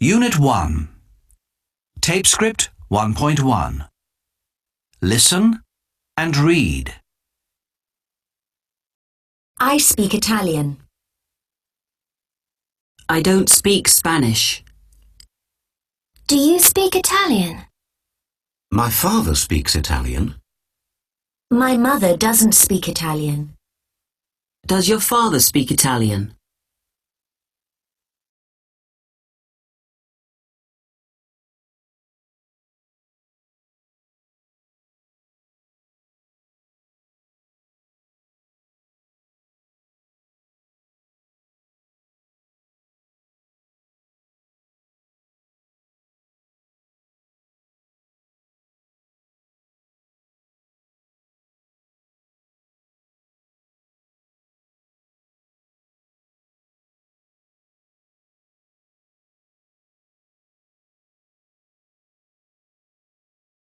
Unit 1. Tape script 1.1. Listen and read. I speak Italian. I don't speak Spanish. Do you speak Italian? My father speaks Italian. My mother doesn't speak Italian. Does your father speak Italian?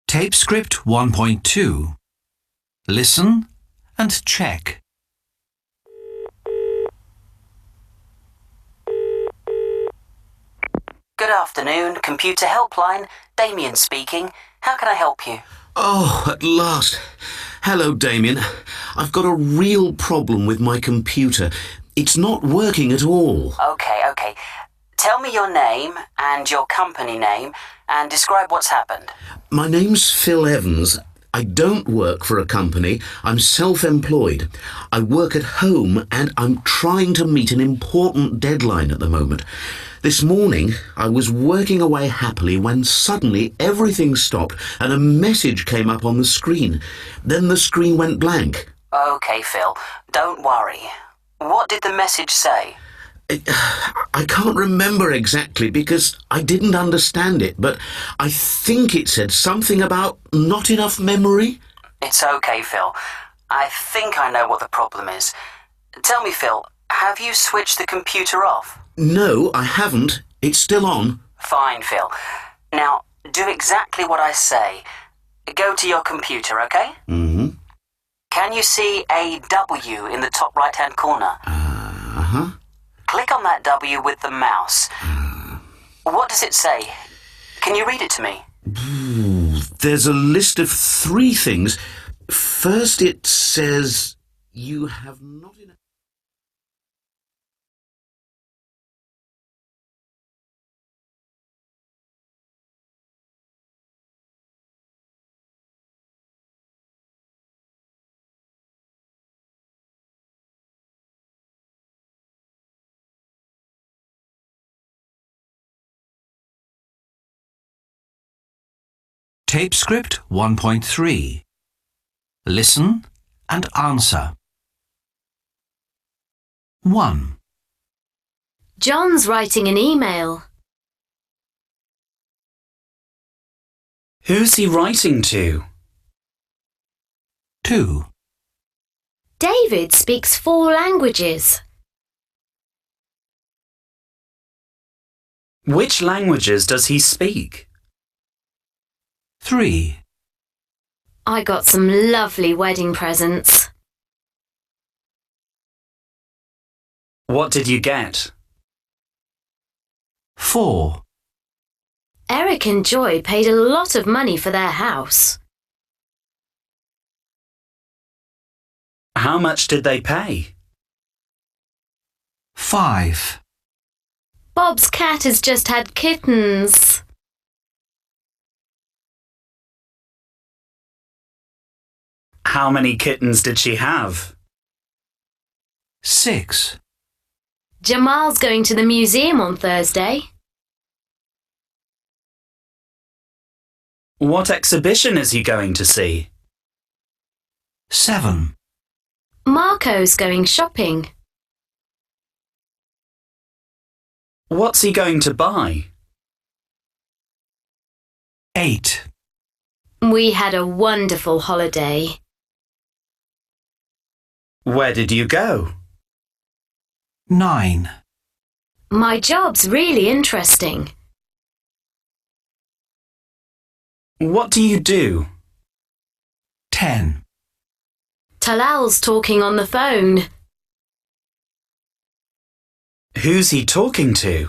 Tape script 1.2. Listen and check. Good afternoon, Computer Helpline. Damien speaking. How can I help you? Oh, at last. Hello, Damien. I've got a real problem with my computer. It's not working at all. Okay. Tell me your name and your company name and describe what's happened. My name's Phil Evans. I don't work for a company. I'm self-employed. I work at home and I'm trying to meet an important deadline at the moment. This morning, I was working away happily when suddenly everything stopped and a message came up on the screen. Then the screen went blank. Okay, Phil. Don't worry. What did the message say? I can't remember exactly because I didn't understand it, but I think it said something about not enough memory. It's okay, Phil. I think I know what the problem is. Tell me, Phil, have you switched the computer off? No, I haven't. It's still on. Fine, Phil. Now, do exactly what I say. Go to your computer, okay? Mm-hmm. Can you see a W in the top right-hand corner? Uh-huh. Click on that W with the mouse. What does it say? Can you read it to me? There's a list of 3 things. First it says, you have not enough... Tape script 1.3. Listen and answer. 1. John's writing an email. Who's he writing to? 2. David speaks 4 languages. Which languages does he speak? 3. I got some lovely wedding presents. What did you get? 4. Eric and Joy paid a lot of money for their house. How much did they pay? 5. Bob's cat has just had kittens. How many kittens did she have? 6. Jamal's going to the museum on Thursday. What exhibition is he going to see? 7. Marco's going shopping. What's he going to buy? 8. We had a wonderful holiday. Where did you go? 9. My job's really interesting. What do you do? 10. Talal's talking on the phone. Who's he talking to?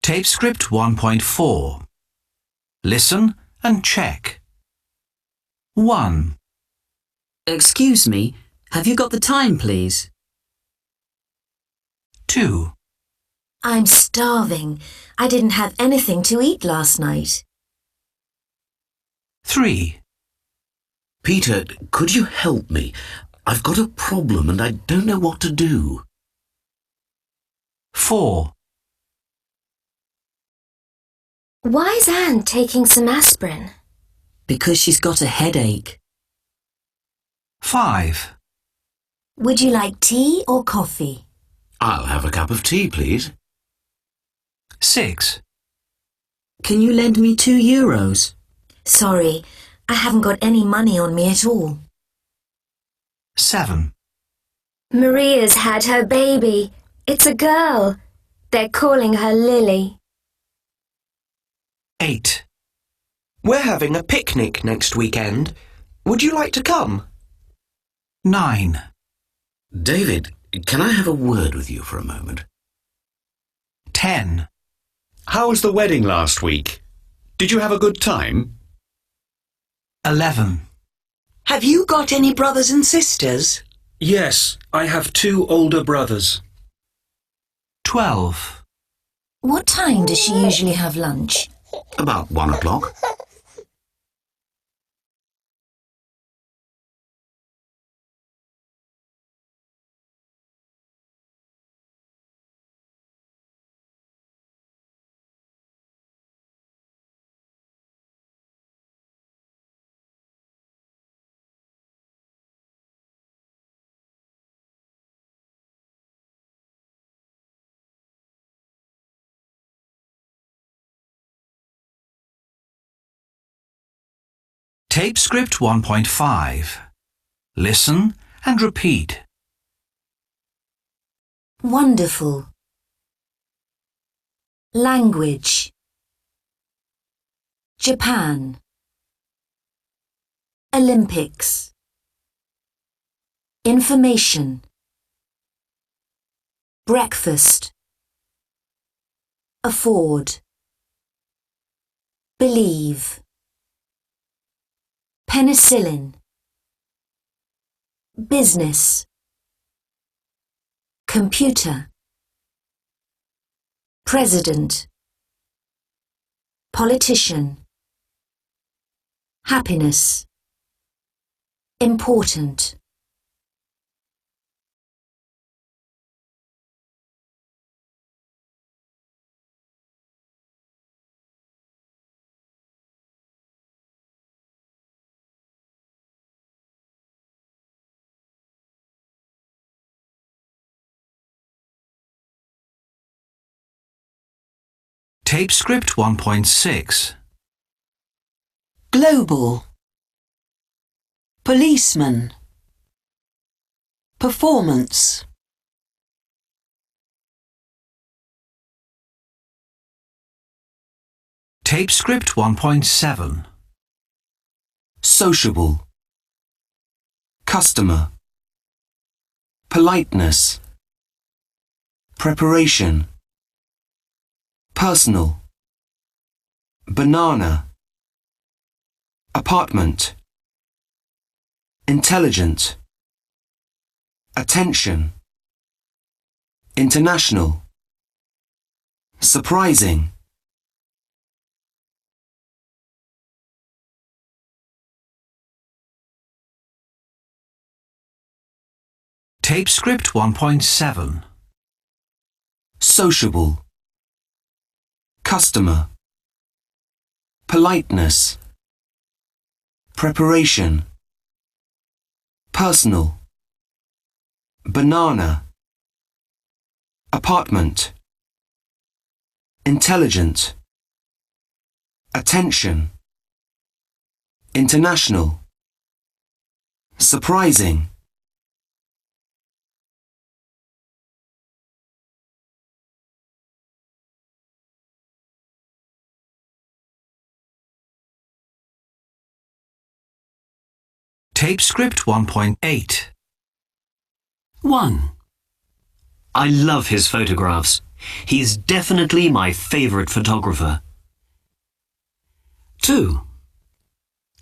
Tape script 1.4. Listen and check. 1, Excuse me, have you got the time, please? 2, I'm starving. I didn't have anything to eat last night. 3, Peter, could you help me? I've got a problem and I don't know what to do. 4, Why is Anne taking some aspirin? Because she's got a headache. 5, Would you like tea or coffee? I'll have a cup of tea, please. 6, Can you lend me €2? Sorry, I haven't got any money on me at all. 7, Maria's had her baby. It's a girl. They're calling her Lily. 8, We're having a picnic next weekend. Would you like to come? 9, David, can I have a word with you for a moment? 10, How was the wedding last week? Did you have a good time? 11, Have you got any brothers and sisters? Yes, I have 2 older brothers. 12, What time does she usually have lunch? About 1 o'clock. Tape script 1.5. Listen and repeat. Wonderful. Language. Japan. Olympics. Information. Breakfast. Afford. Believe. Penicillin. Business. Computer. President. Politician. Happiness. Important. Tape script 1.6. Global. Policeman. Performance. Tape script 1.7. Sociable. Customer. Politeness. Preparation. Personal. Banana. Apartment. Intelligent. Attention. International. Surprising. Tape script 1.7. Sociable. Customer. Politeness. Preparation. Personal. Banana. Apartment. Intelligent. Attention. International. Surprising. Tape script 1.8. 1. I love his photographs. He's definitely my favourite photographer. 2.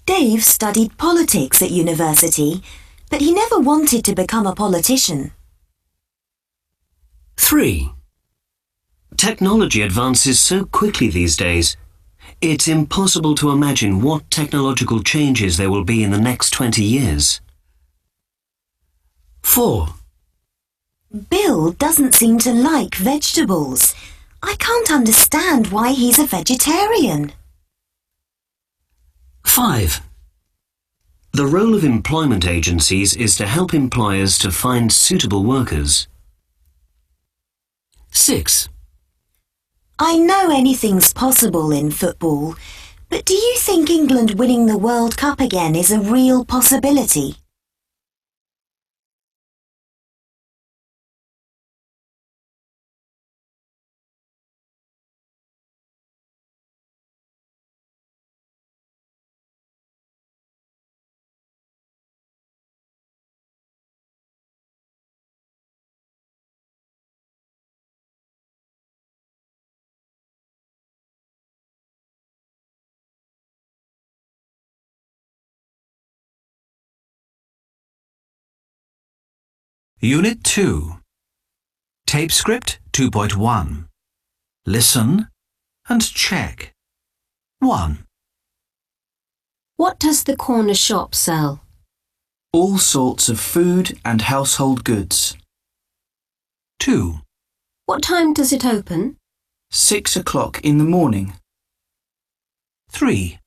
Dave studied politics at university, but he never wanted to become a politician. 3. Technology advances so quickly these days. It's impossible to imagine what technological changes there will be in the next 20 years. 4. Bill doesn't seem to like vegetables. I can't understand why he's a vegetarian. 5. The role of employment agencies is to help employers to find suitable workers. 6. I know anything's possible in football, but do you think England winning the World Cup again is a real possibility? Unit 2. Tape script 2.1. Listen and check. 1. What does the corner shop sell? All sorts of food and household goods. 2. What time does it open? 6 o'clock in the morning. 3.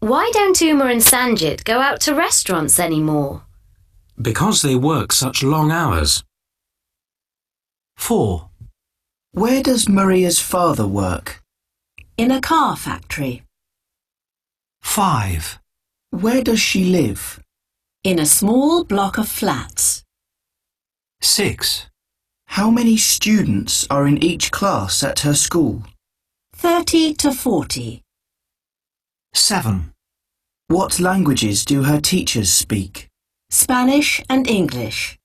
Why don't Uma and Sanjit go out to restaurants anymore? Because they work such long hours. 4. Where does Maria's father work? In a car factory. 5. Where does she live? In a small block of flats. 6. How many students are in each class at her school? 30 to 40. 7. What languages do her teachers speak? Spanish and English.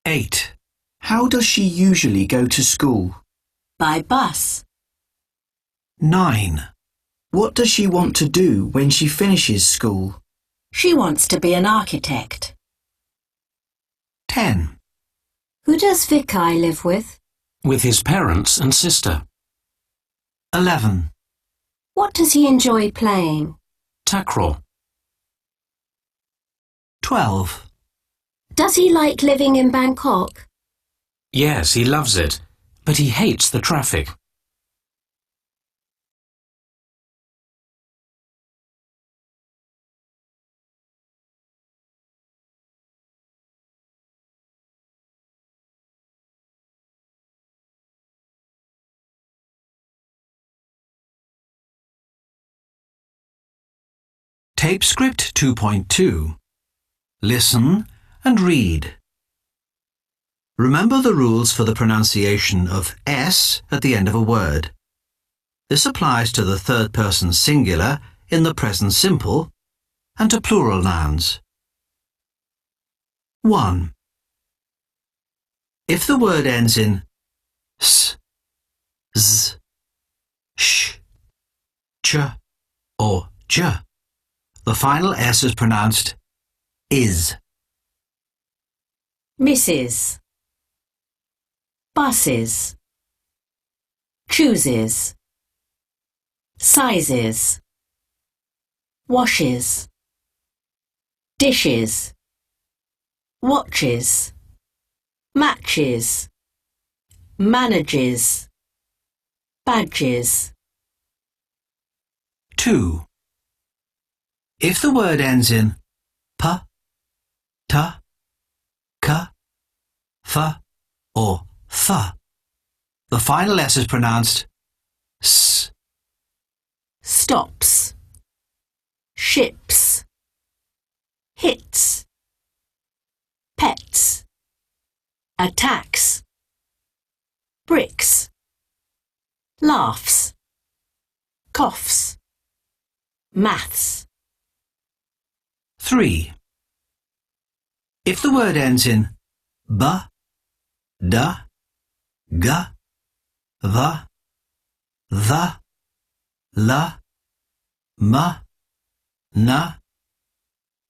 8. How does she usually go to school? By bus. 9. What does she want to do when she finishes school? She wants to be an architect. 10. Who does Vikai live with? With his parents and sister. 11. What does he enjoy playing? Takraw. 12. Does he like living in Bangkok? Yes, he loves it, but he hates the traffic. Tape script 2.2. Listen and read. Remember the rules for the pronunciation of S at the end of a word. This applies to the third person singular in the present simple and to plural nouns. 1. If the word ends in s, z, sh, ch or j, the final S is pronounced is. Misses. Buses. Chooses. Sizes. Washes. Dishes. Watches. Matches. Manages. Badges. 2. If the word ends in p, t, k, th or th, the final S is pronounced s. Stops. Ships. Hits. Pets. Attacks. Bricks. Laughs. Coughs. Maths. 3. If the word ends in b, da, ga, the, la, ma, na,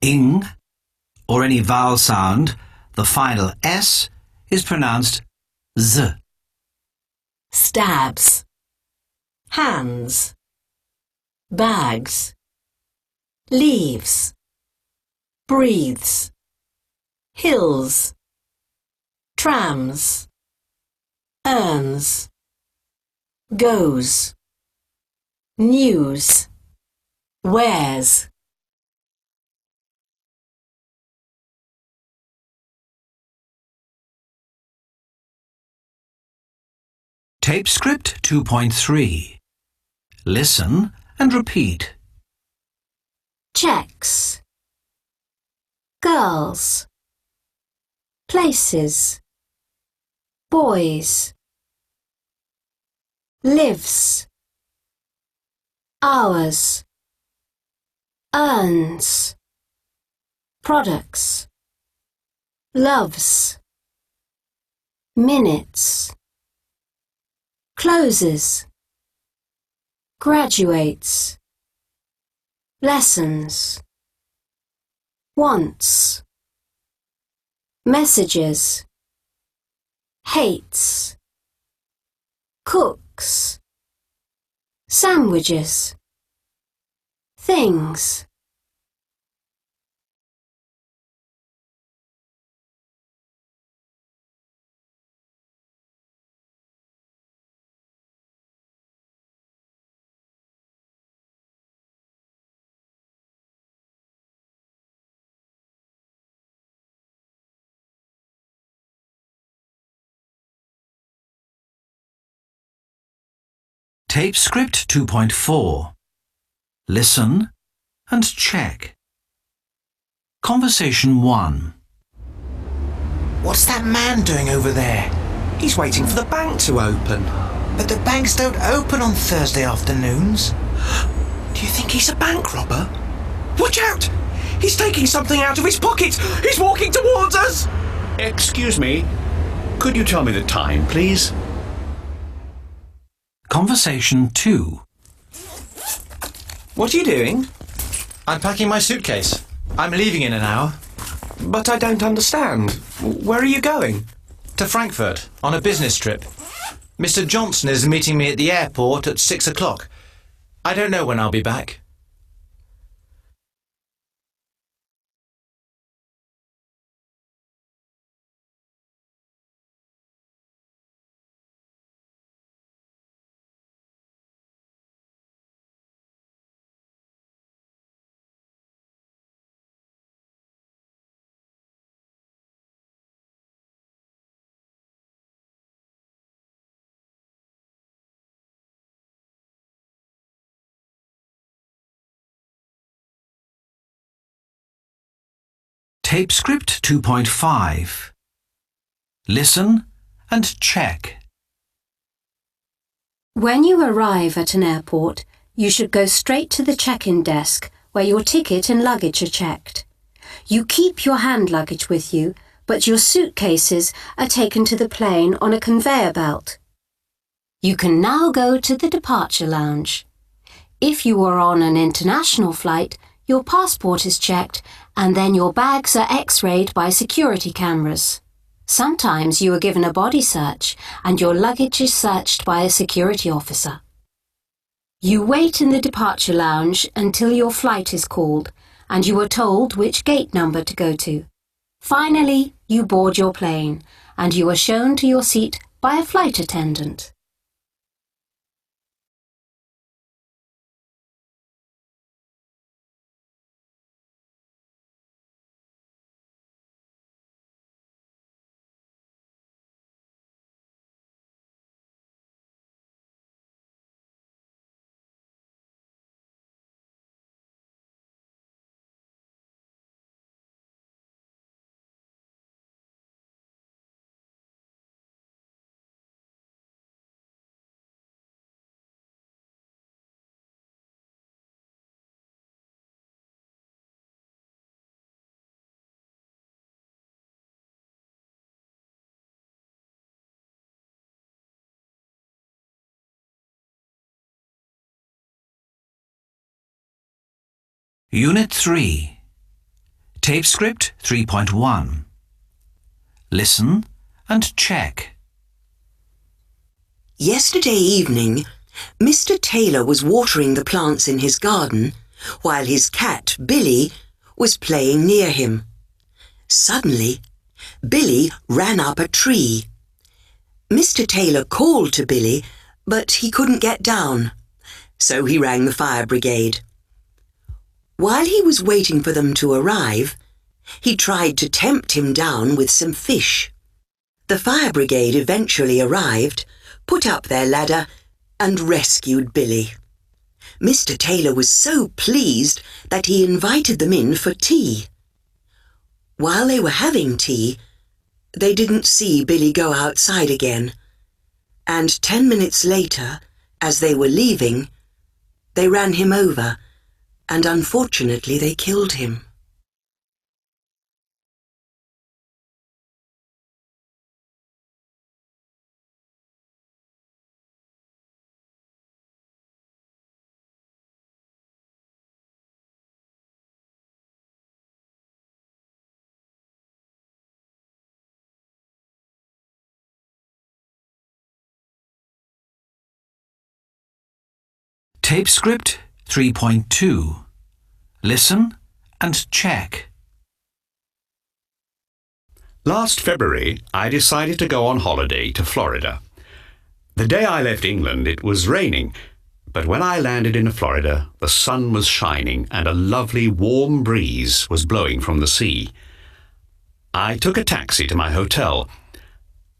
ing, or any vowel sound, the final S is pronounced z. Stabs. Hands. Bags. Leaves. Breathes. Hills. Trams. Earns. Goes. News. Wears. Tape script 2.3. Listen and repeat. Checks. Girls. Places. Boys. Lives. Hours. Earns. Products. Loves. Minutes. Closes. Graduates. Lessons. Wants. Messages. Hates. Cooks. Sandwiches. Things. Tape script 2.4. Listen and check. Conversation 1. What's that man doing over there? He's waiting for the bank to open. But the banks don't open on Thursday afternoons. Do you think he's a bank robber? Watch out! He's taking something out of his pocket! He's walking towards us! Excuse me. Could you tell me the time, please? Conversation 2. What are you doing? I'm packing my suitcase. I'm leaving in an hour. But I don't understand. Where are you going? To Frankfurt, on a business trip. Mr. Johnson is meeting me at the airport at 6 o'clock. I don't know when I'll be back. Tape script 2.5. Listen and check. When you arrive at an airport, you should go straight to the check-in desk where your ticket and luggage are checked. You keep your hand luggage with you, but your suitcases are taken to the plane on a conveyor belt. You can now go to the departure lounge. If you are on an international flight, your passport is checked and then your bags are x-rayed by security cameras. Sometimes you are given a body search and your luggage is searched by a security officer. You wait in the departure lounge until your flight is called and you are told which gate number to go to. Finally, you board your plane and you are shown to your seat by a flight attendant. Unit 3. Tape script 3.1. Listen and check. Yesterday evening, Mr. Taylor was watering the plants in his garden while his cat, Billy, was playing near him. Suddenly, Billy ran up a tree. Mr. Taylor called to Billy, but he couldn't get down, so he rang the fire brigade. While he was waiting for them to arrive, he tried to tempt him down with some fish. The fire brigade eventually arrived, put up their ladder, and rescued Billy. Mr. Taylor was so pleased that he invited them in for tea. While they were having tea, they didn't see Billy go outside again, and 10 minutes later, as they were leaving, they ran him over, and unfortunately they killed him. Tape script 3.2. Listen and check. Last February, I decided to go on holiday to Florida. The day I left England, it was raining, but when I landed in Florida, the sun was shining and a lovely warm breeze was blowing from the sea. I took a taxi to my hotel.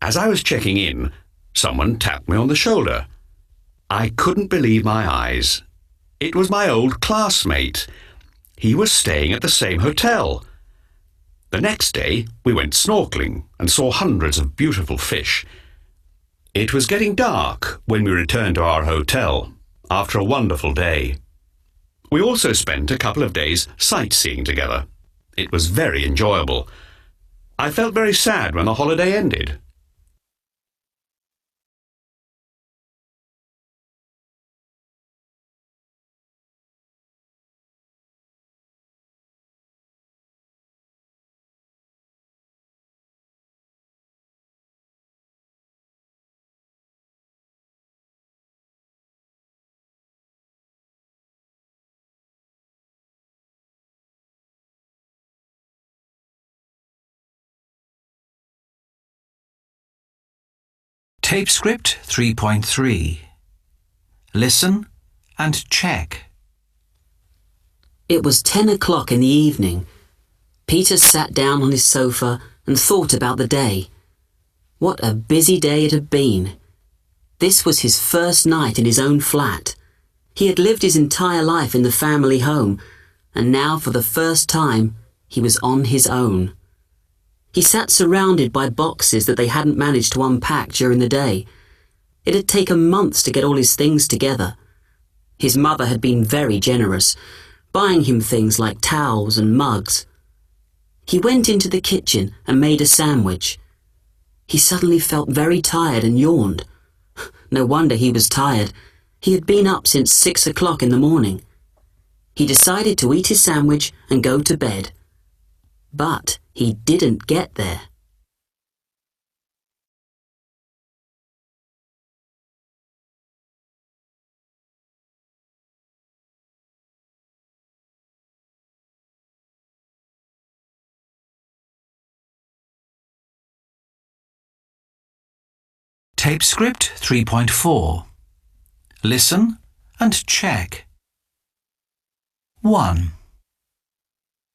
As I was checking in, someone tapped me on the shoulder. I couldn't believe my eyes. It was my old classmate. He was staying at the same hotel. The next day, we went snorkeling and saw hundreds of beautiful fish. It was getting dark when we returned to our hotel after a wonderful day. We also spent a couple of days sightseeing together. It was very enjoyable. I felt very sad when the holiday ended. Tape script 3.3. Listen and check. It was 10 o'clock in the evening. Peter sat down on his sofa and thought about the day. What a busy day it had been. This was his first night in his own flat. He had lived his entire life in the family home, and now for the first time he was on his own. He sat surrounded by boxes that they hadn't managed to unpack during the day. It had taken months to get all his things together. His mother had been very generous, buying him things like towels and mugs. He went into the kitchen and made a sandwich. He suddenly felt very tired and yawned. No wonder he was tired. He had been up since 6 o'clock in the morning. He decided to eat his sandwich and go to bed. But he didn't get there. Tape script 3.4. Listen and check. 1.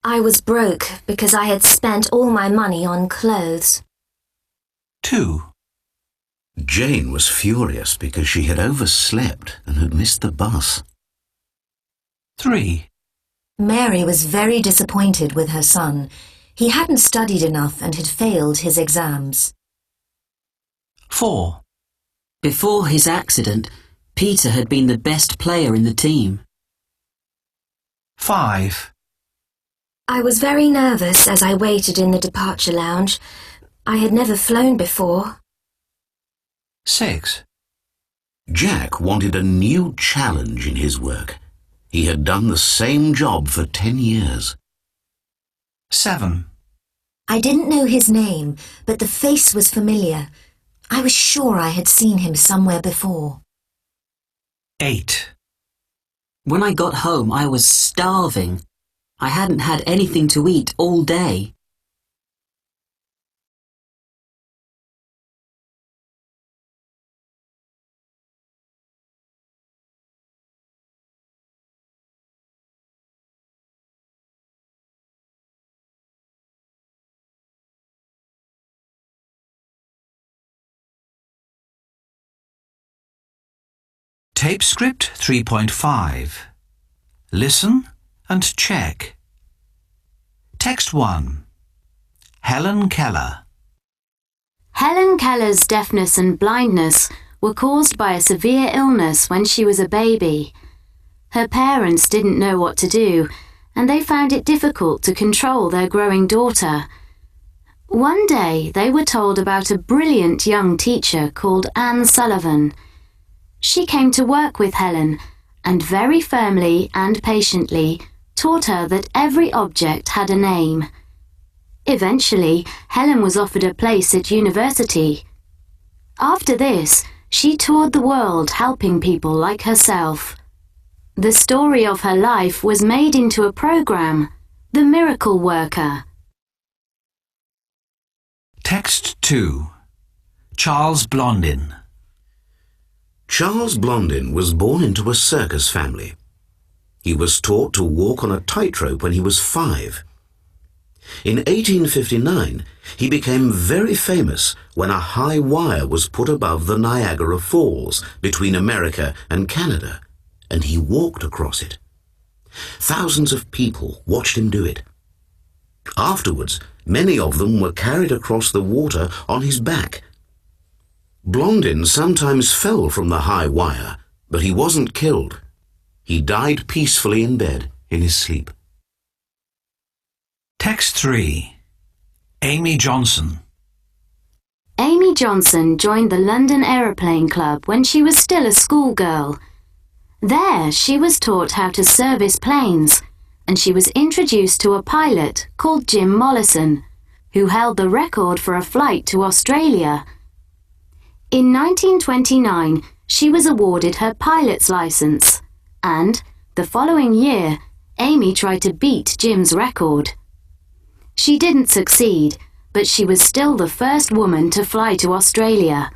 I was broke because I had spent all my money on clothes. 2. Jane was furious because she had overslept and had missed the bus. 3. Mary was very disappointed with her son. He hadn't studied enough and had failed his exams. 4. Before his accident, Peter had been the best player in the team. 5. I was very nervous as I waited in the departure lounge. I had never flown before. 6. Jack wanted a new challenge in his work. He had done the same job for 10 years. 7. I didn't know his name, but the face was familiar. I was sure I had seen him somewhere before. 8. When I got home, I was starving. I hadn't had anything to eat all day. Tape script 3.5. Listen and check. Text 1. Helen Keller. Helen Keller's deafness and blindness were caused by a severe illness when she was a baby. Her parents didn't know what to do, and they found it difficult to control their growing daughter. One day they were told about a brilliant young teacher called Anne Sullivan. She came to work with Helen and very firmly and patiently taught her that every object had a name. Eventually, Helen was offered a place at university. After this, she toured the world helping people like herself. The story of her life was made into a program, The Miracle Worker. Text 2. Charles Blondin. Charles Blondin was born into a circus family. He was taught to walk on a tightrope when he was 5. In 1859, he became very famous when a high wire was put above the Niagara Falls between America and Canada, and he walked across it. Thousands of people watched him do it. Afterwards, many of them were carried across the water on his back. Blondin sometimes fell from the high wire, but he wasn't killed. He died peacefully in bed in his sleep. Text 3. Amy Johnson. Amy Johnson joined the London Aeroplane Club when she was still a schoolgirl. There, she was taught how to service planes, and she was introduced to a pilot called Jim Mollison, who held the record for a flight to Australia. In 1929, she was awarded her pilot's license, and, the following year, Amy tried to beat Jim's record. She didn't succeed, but she was still the first woman to fly to Australia.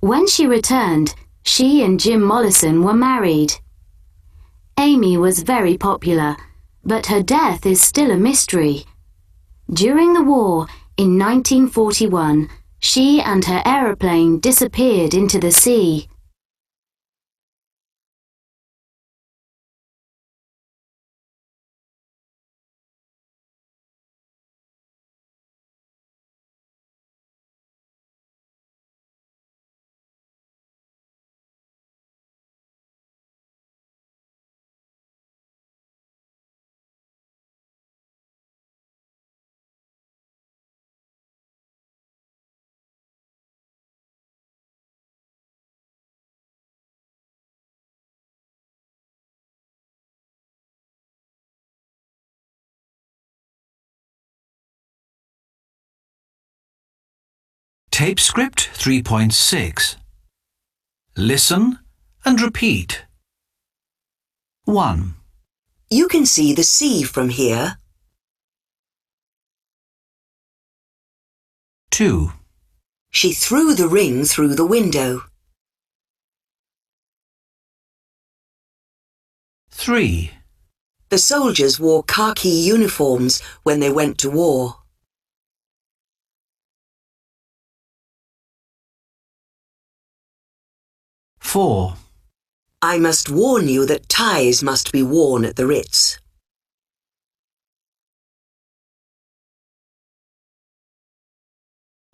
When she returned, she and Jim Mollison were married. Amy was very popular, but her death is still a mystery. During the war, in 1941, she and her aeroplane disappeared into the sea. Tape script 3.6. Listen and repeat. 1. You can see the sea from here. 2. She threw the ring through the window. 3. The soldiers wore khaki uniforms when they went to war. 4. I must warn you that ties must be worn at the Ritz.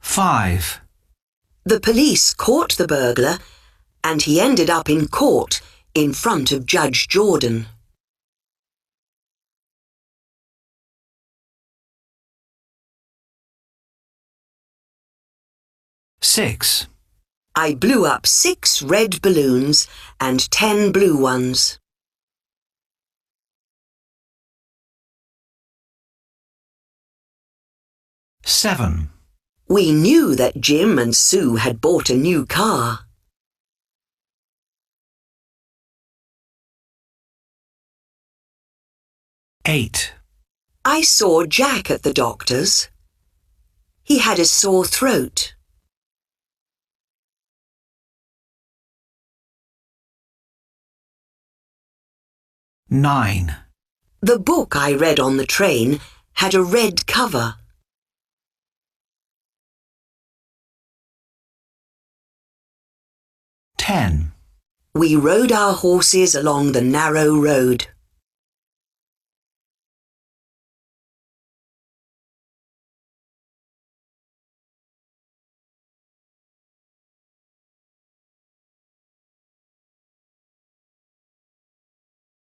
5. The police caught the burglar and he ended up in court in front of Judge Jordan. 6. I blew up 6 red balloons and 10 blue ones. 7. We knew that Jim and Sue had bought a new car. 8. I saw Jack at the doctor's. He had a sore throat. 9. The book I read on the train had a red cover. 10. We rode our horses along the narrow road.